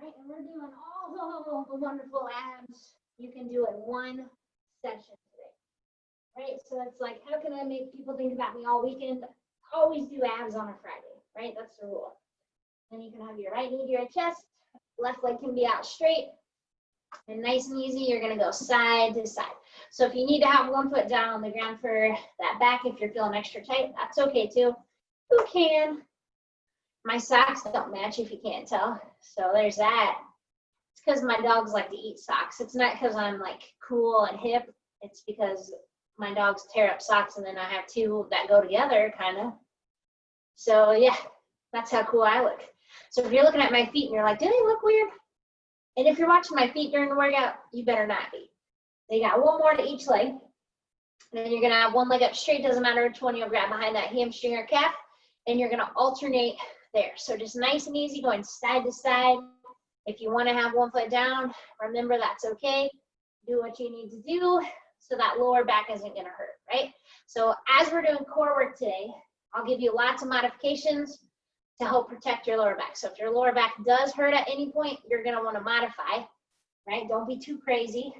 right? And we're doing all the wonderful abs you can do in one session today, right? So it's like, how can I make people think about me all weekend? Always do abs on a Friday, right? That's the rule. Then you can have your right knee to your chest, left leg can be out straight, and nice and easy, you're gonna go side to side. So if you need to have one foot down on the ground for that back, if you're feeling extra tight, that's okay too. Who can? My socks don't match if you can't tell. So there's that. It's because my dogs like to eat socks. It's not because I'm like cool and hip. It's because my dogs tear up socks and then I have two that go together kind of. So yeah, that's how cool I look. So if you're looking at my feet and you're like, do they look weird? And if you're watching my feet during the workout, you better not be. They got one more to each leg. And then you're gonna have one leg up straight, doesn't matter which one, you'll grab behind that hamstring or calf, and you're gonna alternate there. So just nice and easy, going side to side. If you wanna have one foot down, remember that's okay. Do what you need to do so that lower back isn't gonna hurt, right? So as we're doing core work today, I'll give you lots of modifications to help protect your lower back. So if your lower back does hurt at any point, you're gonna wanna modify, right? Don't be too crazy.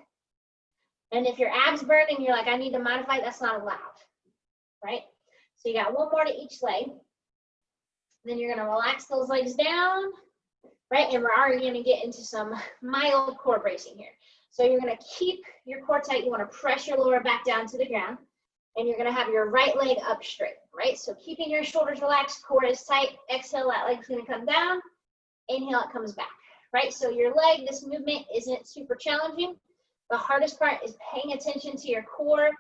And if your abs burn and you're like, I need to modify, that's not allowed, right? So you got one more to each leg. Then you're gonna relax those legs down, right? And we're already gonna get into some mild core bracing here. So you're gonna keep your core tight. You wanna press your lower back down to the ground. And you're gonna have your right leg up straight, right? So keeping your shoulders relaxed, core is tight. Exhale, that leg's gonna come down. Inhale, it comes back, right? So your leg, this movement isn't super challenging. The hardest part is paying attention to your core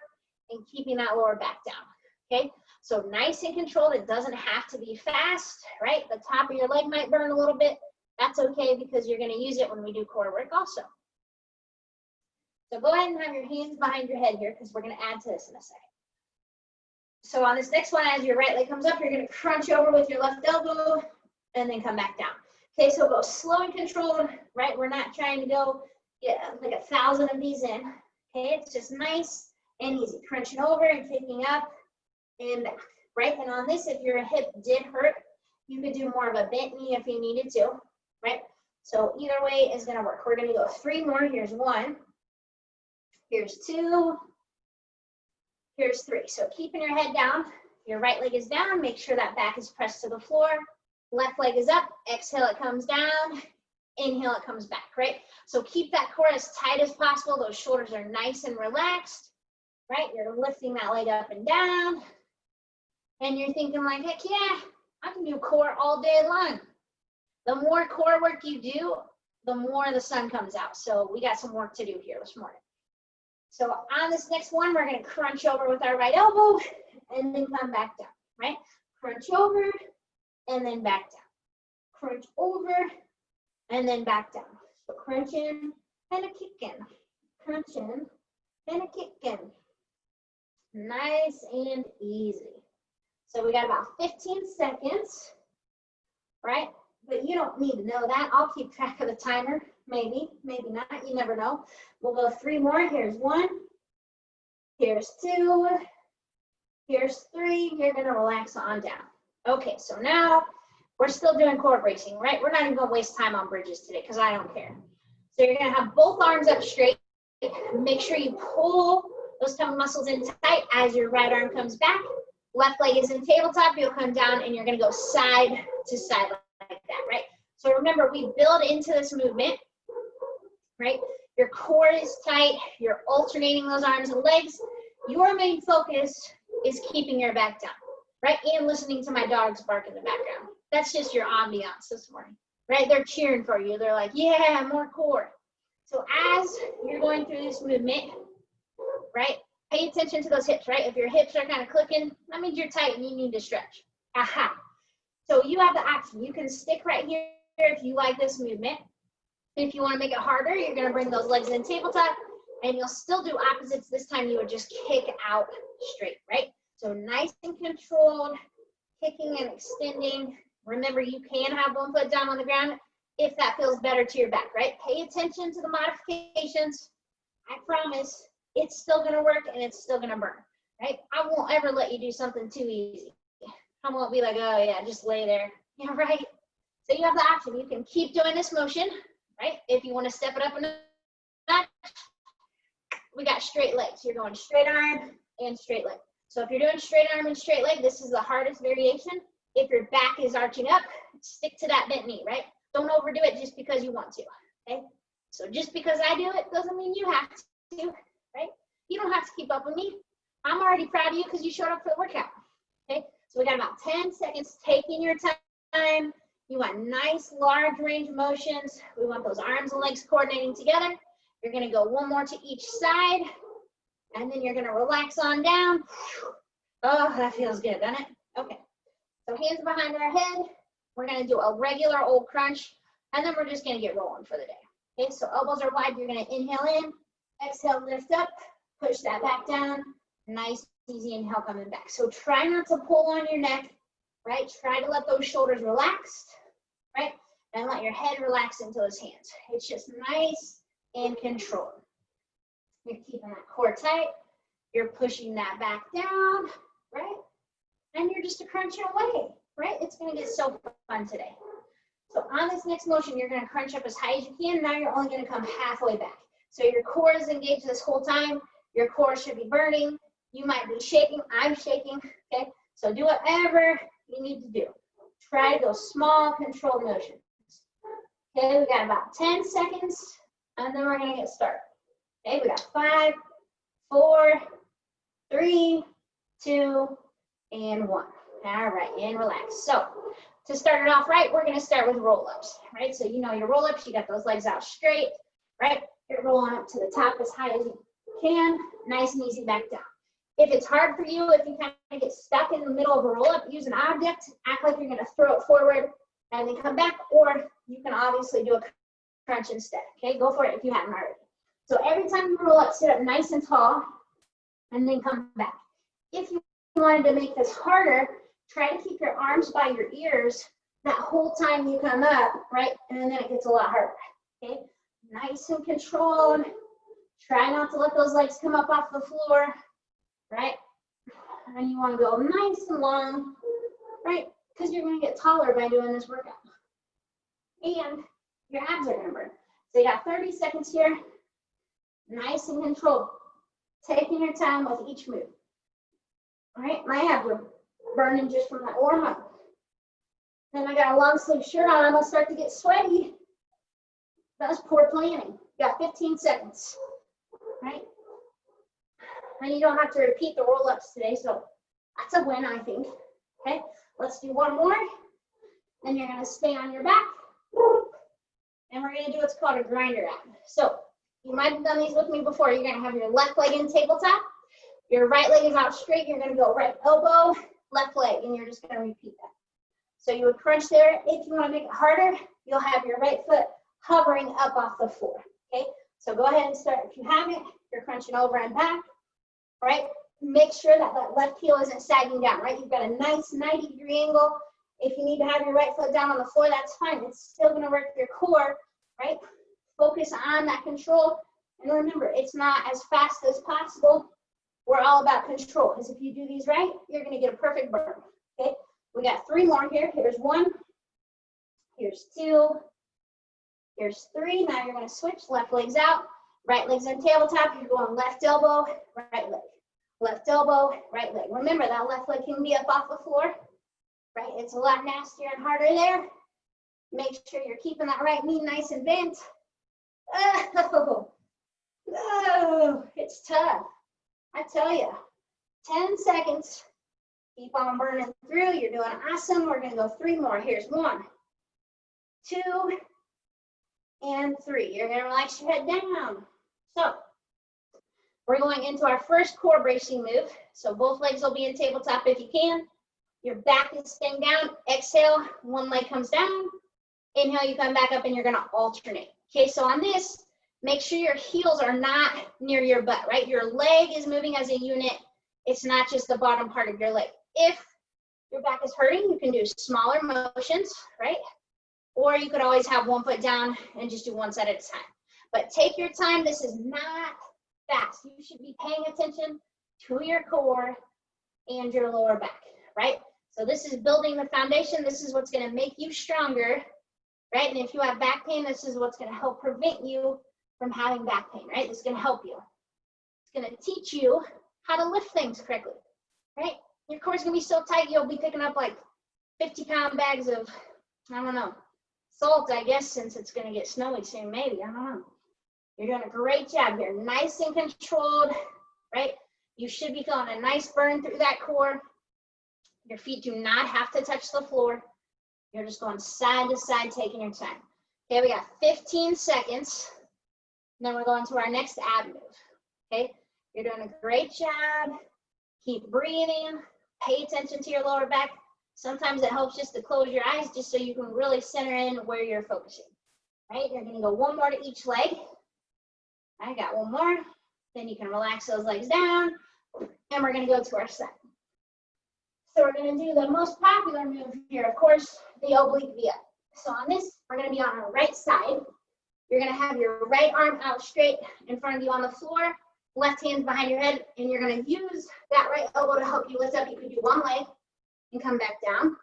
and keeping that lower back down, okay? So nice and controlled. It doesn't have to be fast, right? The top of your leg might burn a little bit. That's okay because you're gonna use it when we do core work also. So go ahead and have your hands behind your head here because we're gonna add to this in a second. So on this next one, as your right leg comes up, you're gonna crunch over with your left elbow and then come back down. Okay, so go slow and controlled, right? We're not trying to go get like 1,000 of these in. Okay, it's just nice and easy. Crunching over and kicking up and back, right? And on this, if your hip did hurt, you could do more of a bent knee if you needed to, right? So either way is gonna work. We're gonna go 3 more. Here's 1, here's 2, here's 3. So keeping your head down, your right leg is down, make sure that back is pressed to the floor. Left leg is up, exhale, it comes down, inhale, it comes back, right? So keep that core as tight as possible. Those shoulders are nice and relaxed, right? You're lifting that leg up and down. And you're thinking like, heck yeah, I can do core all day long. The more core work you do, the more the sun comes out. So we got some work to do here this morning. So on this next one, we're gonna crunch over with our right elbow and then come back down, right? Crunch over and then back down. Crunch over and then back down. So crunching and a kicking. Crunching and a kicking. Nice and easy. So we got about 15 seconds, right? But you don't need to know that. I'll keep track of the timer. Maybe, maybe not. You never know. We'll go 3 more. Here's 1. Here's 2. Here's 3. You're going to relax on down. Okay, so now we're still doing core bracing, right? We're not even going to waste time on bridges today because I don't care. So you're going to have both arms up straight. Make sure you pull those tummy muscles in tight as your right arm comes back. Left leg is in tabletop. You'll come down and you're going to go side to side like that, right? So remember, we build into this movement, right? Your core is tight. You're alternating those arms and legs. Your main focus is keeping your back down, right? And listening to my dogs bark in the background. That's just your ambiance this morning, right? They're cheering for you. They're like, yeah, more core. So as you're going through this movement, right? Pay attention to those hips, right? If your hips are kind of clicking, that means you're tight and you need to stretch. Aha. So you have the option. You can stick right here if you like this movement. If you want to make it harder, you're going to bring those legs in tabletop and you'll still do opposites. This time you would just kick out straight, right? So nice and controlled, kicking and extending. Remember, you can have one foot down on the ground if that feels better to your back, right? Pay attention to the modifications. I promise it's still going to work and it's still going to burn, right? I won't ever let you do something too easy. I won't be like, oh yeah, just lay there. Yeah, right. So you have the option. You can keep doing this motion, right? If you want to step it up a notch, we got straight legs. You're going straight arm and straight leg. So if you're doing straight arm and straight leg, this is the hardest variation. If your back is arching up, stick to that bent knee, right? Don't overdo it just because you want to, okay? So just because I do it doesn't mean you have to, right? You don't have to keep up with me. I'm already proud of you because you showed up for the workout, okay? So we got about 10 seconds, taking your time. You want nice, large range of motions. We want those arms and legs coordinating together. You're gonna go one more to each side, and then you're gonna relax on down. Oh, that feels good, doesn't it? Okay, so hands behind our head. We're gonna do a regular old crunch, and then we're just gonna get rolling for the day. Okay, so elbows are wide. You're gonna inhale in, exhale, lift up, push that back down. Nice, easy inhale coming back. So try not to pull on your neck, right? Try to let those shoulders relax, right? And let your head relax into those hands. It's just nice and controlled. You're keeping that core tight. You're pushing that back down, right? And you're just crunching away, right? It's gonna get so fun today. So on this next motion, you're gonna crunch up as high as you can. Now you're only gonna come halfway back. So your core is engaged this whole time. Your core should be burning. You might be shaking, I'm shaking, okay? So do whatever you need to do. Try those small controlled motions. Okay, we got about 10 seconds, and then we're gonna get started. Okay, we got 5, 4, 3, 2, and 1. All right, and relax. So to start it off right, we're gonna start with roll-ups, right? So you know your roll-ups, you got those legs out straight, right? You're rolling up to the top as high as you can, nice and easy back down. If it's hard for you, if you kind of get stuck in the middle of a roll-up, use an object, act like you're gonna throw it forward and then come back, or you can obviously do a crunch instead, okay? Go for it if you haven't already. So every time you roll up, sit up nice and tall, and then come back. If you wanted to make this harder, try to keep your arms by your ears that whole time you come up, right? And then it gets a lot harder, okay? Nice and controlled. Try not to let those legs come up off the floor, right? And you want to go nice and long, right? Because you're going to get taller by doing this workout. And your abs are going to burn. So you got 30 seconds here. Nice and controlled. Taking your time with each move. All right, my abs are burning just from that warm up. Then I got a long sleeve shirt on. I'm going to start to get sweaty. That's poor planning. You got 15 seconds, right? And you don't have to repeat the roll-ups today, so that's a win, I think. Okay, let's do one more. Then you're gonna stay on your back. And we're gonna do what's called a grinder ab. So you might have done these with me before. You're gonna have your left leg in tabletop. Your right leg is out straight. You're gonna go right elbow, left leg, and you're just gonna repeat that. So you would crunch there. If you wanna make it harder, you'll have your right foot hovering up off the floor, okay? So go ahead and start. If you haven't, you're crunching over and back. Right? Make sure that that left heel isn't sagging down, right? You've got a nice 90-degree angle. If you need to have your right foot down on the floor, that's fine. It's still going to work your core, right? Focus on that control. And remember, it's not as fast as possible. We're all about control, because if you do these right, you're going to get a perfect burn, okay? We got 3 more here. Here's 1. Here's 2. Here's 3. Now you're going to switch. Left leg's out. Right leg's on tabletop. You're going left elbow, right leg. Left elbow, right leg. Remember, that left leg can be up off the floor, right? It's a lot nastier and harder there. Make sure you're keeping that right knee nice and bent. Oh, it's tough. I tell you, 10 seconds. Keep on burning through. You're doing awesome. We're going to go 3 more. Here's 1, 2, and 3. You're going to relax your head down. So we're going into our first core bracing move. So both legs will be in tabletop if you can. Your back is staying down. Exhale, one leg comes down. Inhale, you come back up and you're gonna alternate. Okay, so on this, make sure your heels are not near your butt, right? Your leg is moving as a unit. It's not just the bottom part of your leg. If your back is hurting, you can do smaller motions, right? Or you could always have one foot down and just do one set at a time. But take your time. This is not fast. You should be paying attention to your core and your lower back, right? So this is building the foundation. This is what's going to make you stronger right? And if you have back pain, this is what's going to help prevent you from having back pain, right? This is going to help you. It's going to teach you how to lift things correctly, right? Your core is going to be so tight, you'll be picking up like 50-pound bags of, I don't know, salt, I guess, since it's going to get snowy soon, maybe, I don't know. You're doing a great job here, nice and controlled, right? You should be feeling a nice burn through that core. Your feet do not have to touch the floor. You're just going side to side, taking your time. Okay, we got 15 seconds. Then we're going to our next ab move, okay? You're doing a great job. Keep breathing. Pay attention to your lower back. Sometimes it helps just to close your eyes just so you can really center in where you're focusing, right? You're gonna go one more to each leg. I got one more. Then you can relax those legs down, and we're gonna go to our set. So we're gonna do the most popular move here, of course, the oblique V up. So on this, we're gonna be on our right side. You're gonna have your right arm out straight in front of you on the floor, left hand behind your head, and you're gonna use that right elbow to help you lift up. You could do one leg and come back down.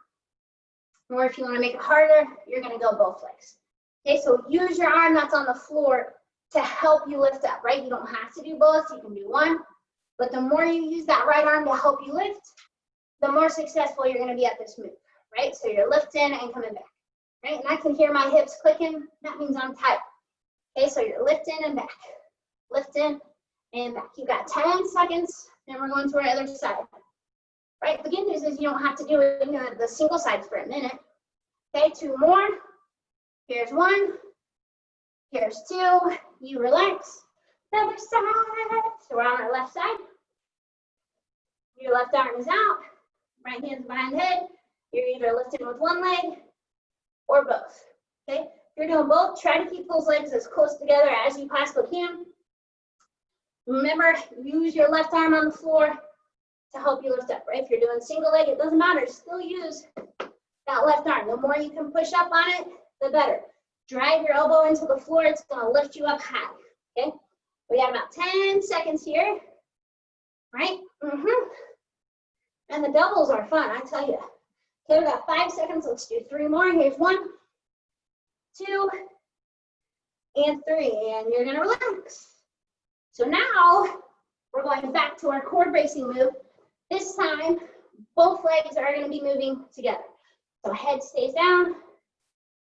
Or if you wanna make it harder, you're gonna go both legs. Okay, so use your arm that's on the floor to help you lift up, right? You don't have to do both, you can do one. But the more you use that right arm to help you lift, the more successful you're gonna be at this move, right? So you're lifting and coming back, right? And I can hear my hips clicking, that means I'm tight. Okay, so you're lifting and back, lifting and back. You got 10 seconds, and we're going to our other side, right? The good news is you don't have to do it in the single sides for a minute. Okay, 2 more. Here's 1, here's 2. You relax. The other side. So we're on our left side. Your left arm is out, right hand's behind the head. You're either lifting with one leg or both, okay? If you're doing both, try to keep those legs as close together as you possibly can. Remember, use your left arm on the floor to help you lift up, right? If you're doing single leg, it doesn't matter, still use that left arm. The more you can push up on it, the better. Drive your elbow into the floor, it's gonna lift you up high, okay? We got about 10 seconds here, right? And the doubles are fun, I tell you. Okay, we got 5 seconds, let's do 3 more. Here's 1, 2, and 3, and you're gonna relax. So now, we're going back to our core bracing move. This time, both legs are gonna be moving together. So head stays down,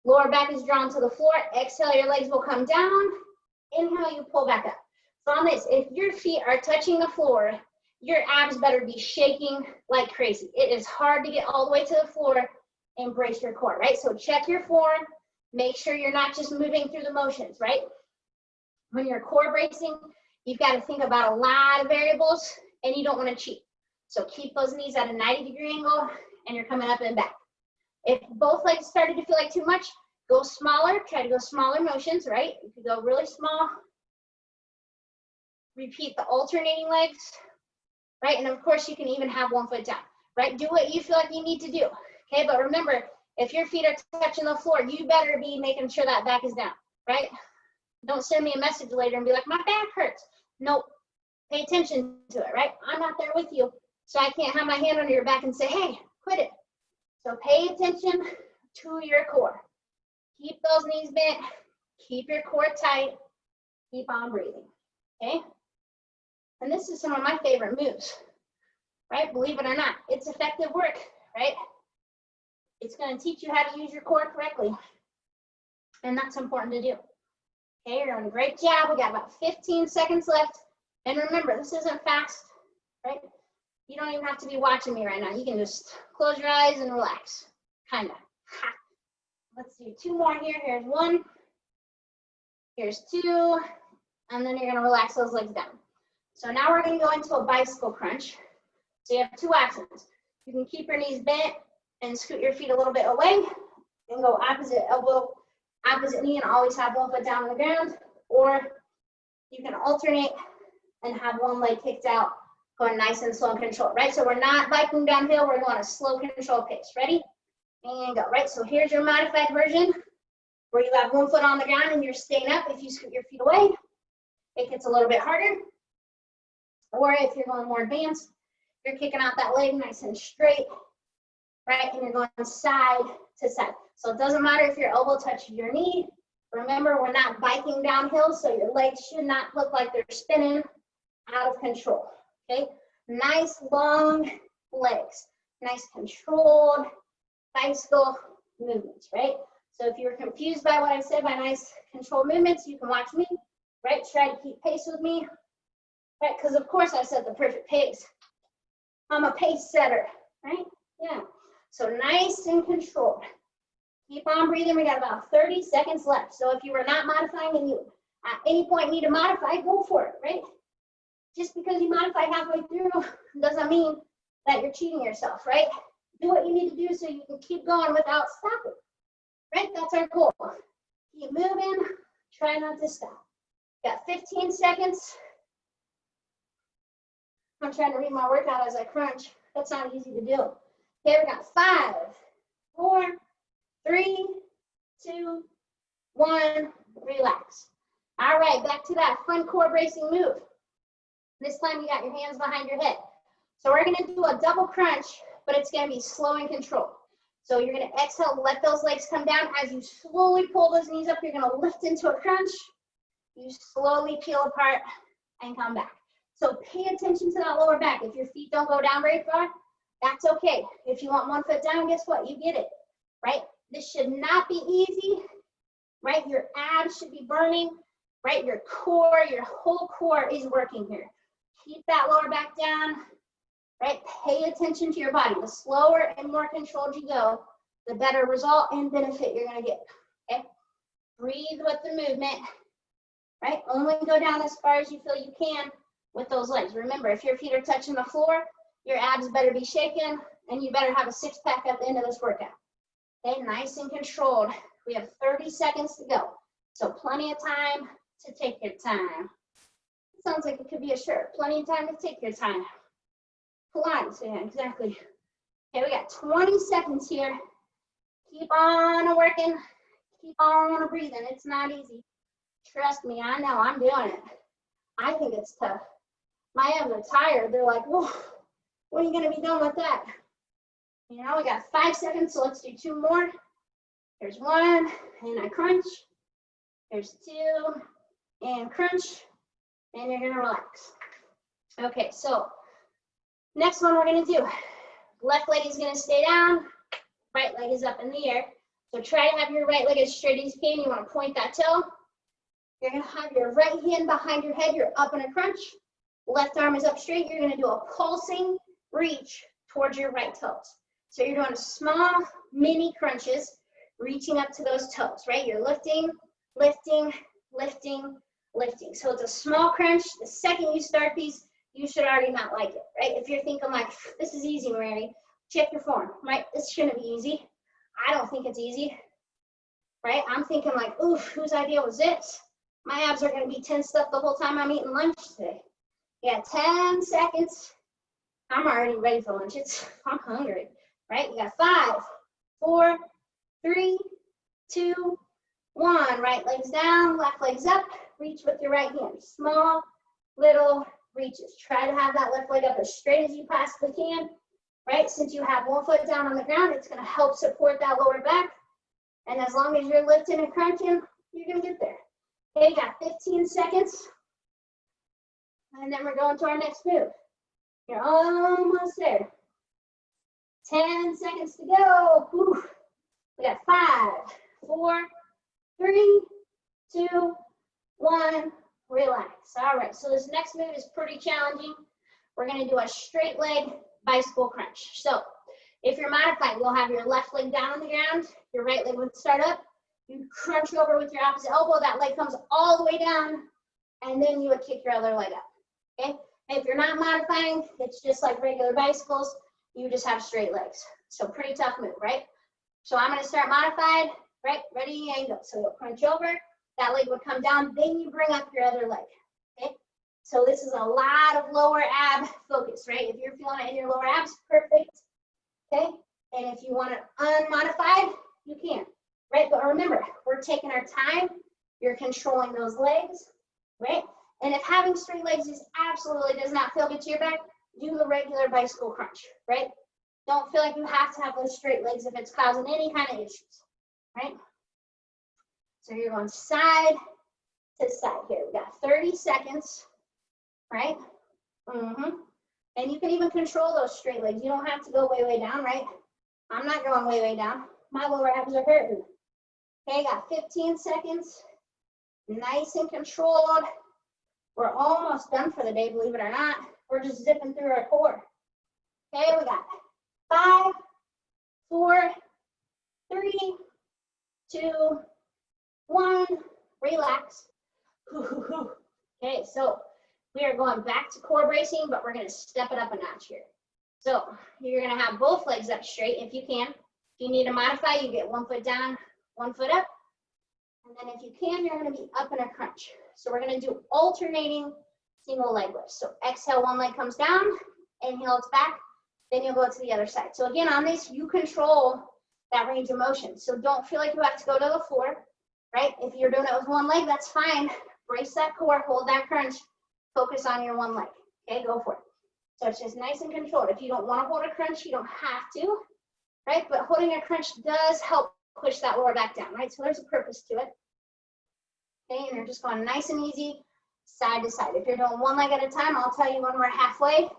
lower back is drawn to the floor. Exhale, your legs will come down. Inhale, you pull back up. So on this, if your feet are touching the floor, your abs better be shaking like crazy. It is hard to get all the way to the floor and brace your core, right? So check your form. Make sure you're not just moving through the motions, right? When you're core bracing, you've got to think about a lot of variables, and you don't want to cheat. So keep those knees at a 90-degree angle, and you're coming up and back. If both legs started to feel like too much, go smaller. Try to go smaller motions, right? You could go really small. Repeat the alternating legs, right? And of course, you can even have one foot down, right? Do what you feel like you need to do, okay? But remember, if your feet are touching the floor, you better be making sure that back is down, right? Don't send me a message later and be like, my back hurts. Nope. Pay attention to it, right? I'm not there with you, so I can't have my hand under your back and say, hey, quit it. So pay attention to your core. Keep those knees bent. Keep your core tight. Keep on breathing, okay? And this is some of my favorite moves, right? Believe it or not, it's effective work, right? It's going to teach you how to use your core correctly. And that's important to do. Okay, you're doing a great job. We got about 15 seconds left. And remember, this isn't fast, right? You don't even have to be watching me right now. You can just close your eyes and relax, kind of. Let's do 2 more here. Here's 1. Here's 2. And then you're going to relax those legs down. So now we're going to go into a bicycle crunch. So you have 2 options. You can keep your knees bent and scoot your feet a little bit away and go opposite elbow, opposite knee, and always have one foot down on the ground. Or you can alternate and have one leg kicked out, going nice and slow and controlled, right? So we're not biking downhill, we're going a slow controlled pace. Ready? And go, right? So here's your modified version where you have one foot on the ground and you're staying up. If you scoot your feet away, it gets a little bit harder. Or if you're going more advanced, you're kicking out that leg nice and straight, right? And you're going side to side. So it doesn't matter if your elbow touches your knee. Remember, we're not biking downhill, so your legs should not look like they're spinning out of control, okay? Nice long legs, nice controlled bicycle movements, right? So if you're confused by what I said by nice controlled movements, you can watch me, right? Try to keep pace with me, right? Because of course I set the perfect pace. I'm a pace setter, right? Yeah. So nice and controlled. Keep on breathing. We got about 30 seconds left. So if you were not modifying and you at any point need to modify, go for it, right? Just because you modify halfway through doesn't mean that you're cheating yourself, right? Do what you need to do so you can keep going without stopping, right? That's our goal. Keep moving. Try not to stop. Got 15 seconds. I'm trying to read my workout as I crunch. That's not easy to do. Okay, we got 5, 4, 3, 2, 1, relax. All right, back to that fun core bracing move. This time you got your hands behind your head. So we're gonna do a double crunch, but it's gonna be slow and controlled. So you're gonna exhale, let those legs come down. As you slowly pull those knees up, you're gonna lift into a crunch. You slowly peel apart and come back. So pay attention to that lower back. If your feet don't go down very far, that's okay. If you want one foot down, guess what? You get it, right? This should not be easy, right? Your abs should be burning, right? Your core, your whole core is working here. Keep that lower back down, right? Pay attention to your body. The slower and more controlled you go, the better result and benefit you're gonna get, okay? Breathe with the movement, right? Only go down as far as you feel you can with those legs. Remember, if your feet are touching the floor, your abs better be shaking and you better have a six-pack at the end of this workout. Okay, nice and controlled. We have 30 seconds to go. So plenty of time to take your time. Sounds like it could be a shirt. Plenty of time to take your time. Pilates, yeah, exactly. Okay, we got 20 seconds here. Keep on working. Keep on breathing. It's not easy. Trust me, I know, I'm doing it. I think it's tough. My abs are tired. They're like, whoa, when are you gonna be done with that? You know, we got 5 seconds, so let's do 2 more. There's 1, and I crunch. There's 2, and crunch, and you're gonna relax. Okay, so next one we're gonna do. Left leg is gonna stay down, right leg is up in the air. So try to have your right leg as straight as you can. You wanna point that toe. You're gonna have your right hand behind your head. You're up in a crunch. Left arm is up straight. You're gonna do a pulsing reach towards your right toes. So you're doing small mini crunches, reaching up to those toes, right? You're lifting, lifting, lifting, lifting. So it's a small crunch. The second you start these, you should already not like it, right? If you're thinking like, this is easy, Mary, check your form, right? This shouldn't be easy. I don't think it's easy, right? I'm thinking like, oof, whose idea was this? My abs are gonna be tensed up the whole time I'm eating lunch today. Yeah, 10 seconds. I'm already ready for lunch. I'm hungry, right? You got 5, 4, 3, 2, 1. Right leg's down, left leg's up. Reach with your right hand. Small, little reaches. Try to have that left leg up as straight as you possibly can, right? Since you have 1 foot down on the ground, it's gonna help support that lower back. And as long as you're lifting and crunching, you're gonna get there. Okay, you got 15 seconds. And then we're going to our next move. You're almost there. 10 seconds to go. Whew. We got 5, 4, 3, 2, 1. Relax. All right, so this next move is pretty challenging. We're going to do a straight leg bicycle crunch. So if you're modified, you'll have your left leg down on the ground. Your right leg would start up. You crunch over with your opposite elbow. That leg comes all the way down, and then you would kick your other leg up. Okay? And if you're not modifying, it's just like regular bicycles. You just have straight legs. So pretty tough move, right? So I'm going to start modified, right? Ready, and go. So you'll crunch over. That leg would come down. Then you bring up your other leg. Okay? So this is a lot of lower ab focus, right? If you're feeling it in your lower abs, perfect. Okay? And if you want it unmodified, you can. Right? But remember, we're taking our time. You're controlling those legs, right? And if having straight legs just absolutely does not feel good to your back, do the regular bicycle crunch, right? Don't feel like you have to have those straight legs if it's causing any kind of issues. right? So you're going side to side here. We got 30 seconds, right? And you can even control those straight legs. You don't have to go way, way down, right? I'm not going way, way down. My lower abs are hurting. Okay, got 15 seconds. Nice and controlled. We're almost done for the day, believe it or not. We're just zipping through our core. Okay, we got 5, 4, 3, 2, 1. Relax. Okay, so we are going back to core bracing, but we're going to step it up a notch here. So you're going to have both legs up straight if you can. If you need to modify, you get 1 foot down, 1 foot up. And then if you can, you're going to be up in a crunch. So we're going to do alternating single leg lifts. So exhale, one leg comes down, inhale, it's back, then you'll go to the other side. So again, on this, you control that range of motion. So don't feel like you have to go to the floor, right? If you're doing it with one leg, that's fine. Brace that core, hold that crunch, focus on your one leg. Okay, go for it. So it's just nice and controlled. If you don't want to hold a crunch, you don't have to, right? But holding a crunch does help push that lower back down, right? So there's a purpose to it. Okay, and you're just going nice and easy, side to side. If you're doing one leg at a time, I'll tell you when we're halfway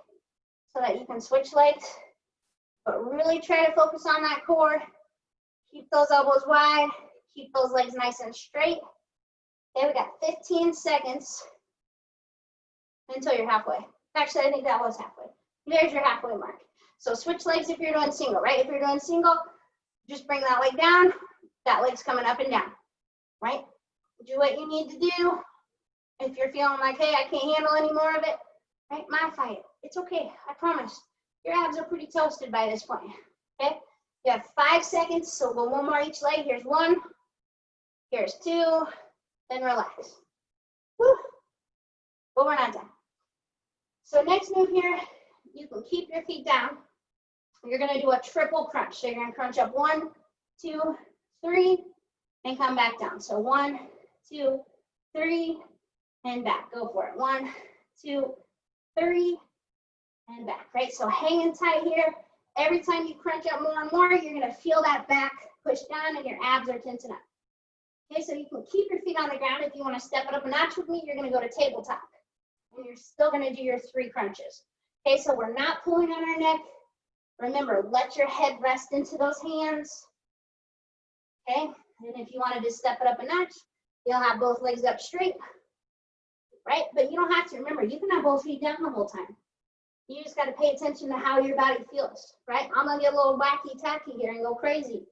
so that you can switch legs. But really try to focus on that core. Keep those elbows wide. Keep those legs nice and straight. Okay, we got 15 seconds until you're halfway. Actually, I think that was halfway. There's your halfway mark. So switch legs if you're doing single, right? If you're doing single, just bring that leg down. That leg's coming up and down, right? Do what you need to do. If you're feeling like, hey, I can't handle any more of it, right? Modify it. It's okay. I promise. Your abs are pretty toasted by this point, okay? You have 5 seconds, so go one more each leg. Here's 1. Here's 2. Then relax. Whew. But we're not done. So next move here, you can keep your feet down. You're going to do a triple crunch. So you're going to crunch up 1, 2, 3, and come back down. So 1, 2, 3, and back. Go for it. 1, 2, 3, and back, right? So hanging tight here. Every time you crunch up more and more, you're going to feel that back push down and your abs are tensing up. Okay, so you can keep your feet on the ground. If you want to step it up a notch with me, you're going to go to tabletop. And you're still going to do your 3 crunches. Okay, so we're not pulling on our neck. Remember, let your head rest into those hands. Okay, and if you wanted to step it up a notch, you'll have both legs up straight, right? But you don't have to. Remember, you can have both feet down the whole time. You just got to pay attention to how your body feels, right? I'm going to get a little wacky-tacky here and go crazy,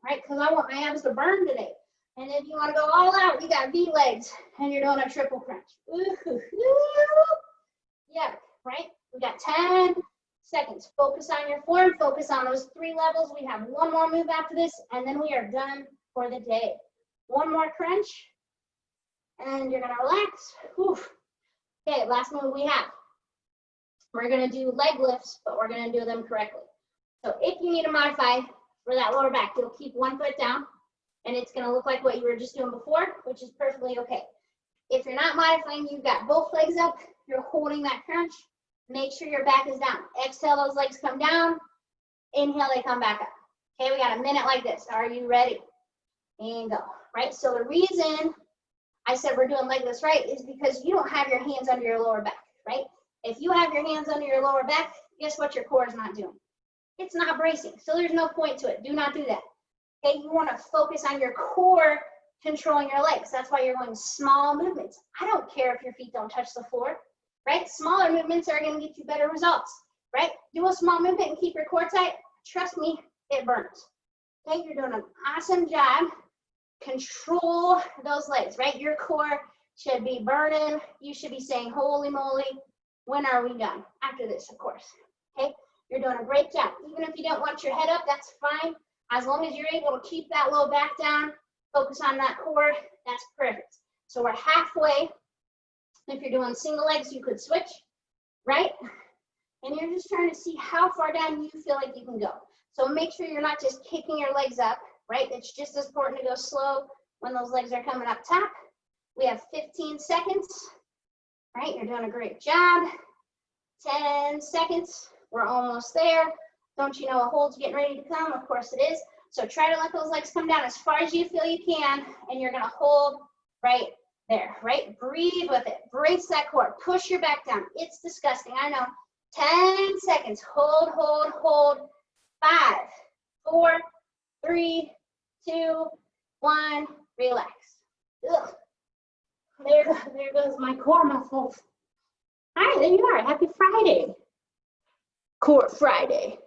right? Because I want my abs to burn today. And if you want to go all out, you got V legs and you're doing a triple crunch. Yeah, right? We got 10 seconds. Focus on your form. Focus on those 3 levels. We have 1 more move after this, and then we are done for the day. 1 more crunch, and you're going to relax. Whew. Okay, last move we have. We're going to do leg lifts, but we're going to do them correctly. So if you need to modify for that lower back, you'll keep 1 foot down, and it's going to look like what you were just doing before, which is perfectly okay. If you're not modifying, you've got both legs up, you're holding that crunch, make sure your back is down. Exhale, those legs come down. Inhale, they come back up. Okay, we got a minute like this. Are you ready? And go, right? So the reason I said we're doing leg lifts right is because you don't have your hands under your lower back, right? If you have your hands under your lower back, guess what your core is not doing? It's not bracing, so there's no point to it. Do not do that. Okay, you want to focus on your core controlling your legs. That's why you're going small movements. I don't care if your feet don't touch the floor, right? Smaller movements are going to get you better results, right? Do a small movement and keep your core tight. Trust me, it burns. Okay, you're doing an awesome job. Control those legs, right? Your core should be burning. You should be saying, holy moly, when are we done? After this, of course. Okay, you're doing a great job. Even if you don't want your head up, that's fine. As long as you're able to keep that low back down, focus on that core, that's perfect. So we're halfway. If you're doing single legs, you could switch, right? And you're just trying to see how far down you feel like you can go. So make sure you're not just kicking your legs up, right? It's just as important to go slow when those legs are coming up top. We have 15 seconds, right? You're doing a great job. 10 seconds, we're almost there. Don't you know a hold's getting ready to come? Of course it is. So try to let those legs come down as far as you feel you can, and you're gonna hold right there, right? Breathe with it, brace that core, push your back down. It's disgusting, I know. 10 seconds, hold, hold, hold. 5, 4, 3, 2, 1, relax. Ugh. There goes my core muscles. Hi, there you are, happy Friday. Core Friday.